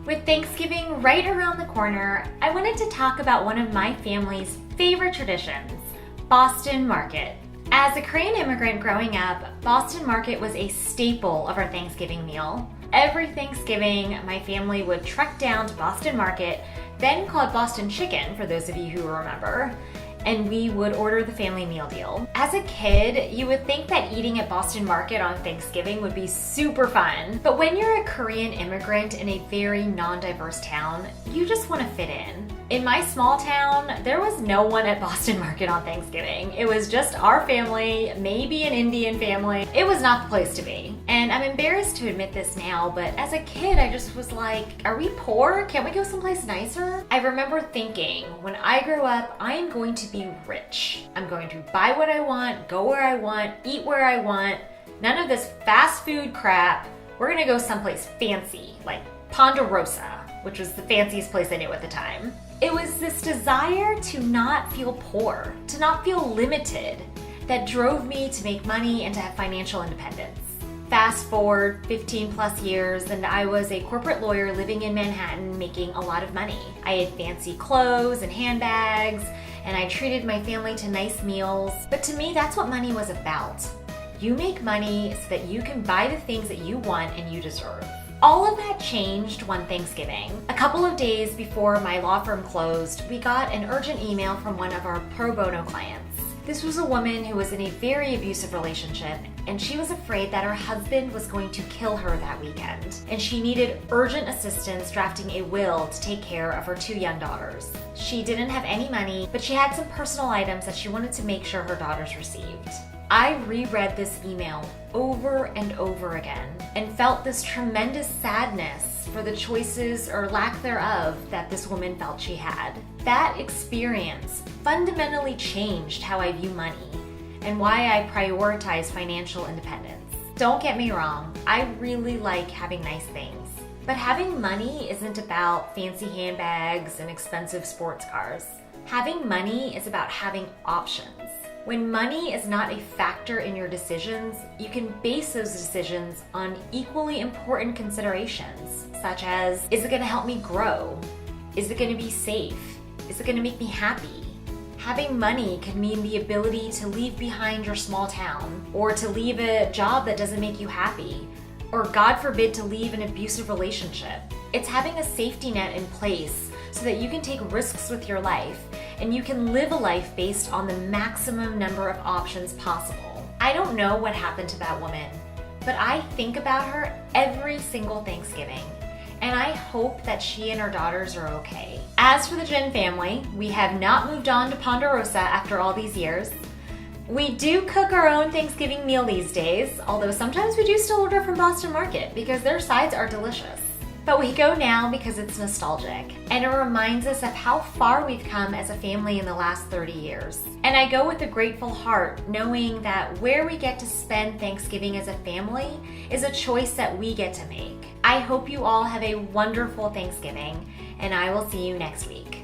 With Thanksgiving right around the corner, I wanted to talk about one of my family's favorite traditions, Boston Market. As a Korean immigrant growing up, Boston Market was a staple of our Thanksgiving meal. Every Thanksgiving, my family would trek down to Boston Market, then called Boston Chicken for those of you who remember, and we would order the family meal deal. As a kid, you would think that eating at Boston Market on Thanksgiving would be super fun, but when you're a Korean immigrant in a very non-diverse town, you just want to fit in. In my small town, there was no one at Boston Market on Thanksgiving. It was just our family, maybe an Indian family. It was not the place to be. And I'm embarrassed to admit this now, but as a kid, I just was like, are we poor? Can't we go someplace nicer? I remember thinking, when I grow up, I am going to be rich. I'm going to buy what I want, go where I want, eat where I want. None of this fast food crap. We're gonna go someplace fancy, like Ponderosa, which was the fanciest place I knew at the time. It was this desire to not feel poor, to not feel limited, that drove me to make money and to have financial independence. Fast forward 15 plus years, and I was a corporate lawyer living in Manhattan making a lot of money. I had fancy clothes and handbags, and I treated my family to nice meals. But to me, that's what money was about. You make money so that you can buy the things that you want and you deserve. All of that changed one Thanksgiving. A couple of days before my law firm closed, we got an urgent email from one of our pro bono clients. This was a woman who was in a very abusive relationship, and she was afraid that her husband was going to kill her that weekend, and she needed urgent assistance drafting a will to take care of her 2 young daughters. She didn't have any money, but she had some personal items that she wanted to make sure her daughters received. I reread this email over and over again and felt this tremendous sadness for the choices or lack thereof that this woman felt she had. That experience fundamentally changed how I view money and why I prioritize financial independence. Don't get me wrong, I really like having nice things, but having money isn't about fancy handbags and expensive sports cars. Having money is about having options. When money is not a factor in your decisions, you can base those decisions on equally important considerations, such as, is it gonna help me grow? Is it gonna be safe? Is it gonna make me happy? Having money could mean the ability to leave behind your small town, or to leave a job that doesn't make you happy, or God forbid, to leave an abusive relationship. It's having a safety net in place so that you can take risks with your life and you can live a life based on the maximum number of options possible. I don't know what happened to that woman, but I think about her every single Thanksgiving, and I hope that she and her daughters are okay. As for the Jin family, we have not moved on to Ponderosa after all these years. We do cook our own Thanksgiving meal these days, although sometimes we do still order from Boston Market because their sides are delicious. But we go now because it's nostalgic, and it reminds us of how far we've come as a family in the last 30 years. And I go with a grateful heart, knowing that where we get to spend Thanksgiving as a family is a choice that we get to make. I hope you all have a wonderful Thanksgiving, and I will see you next week.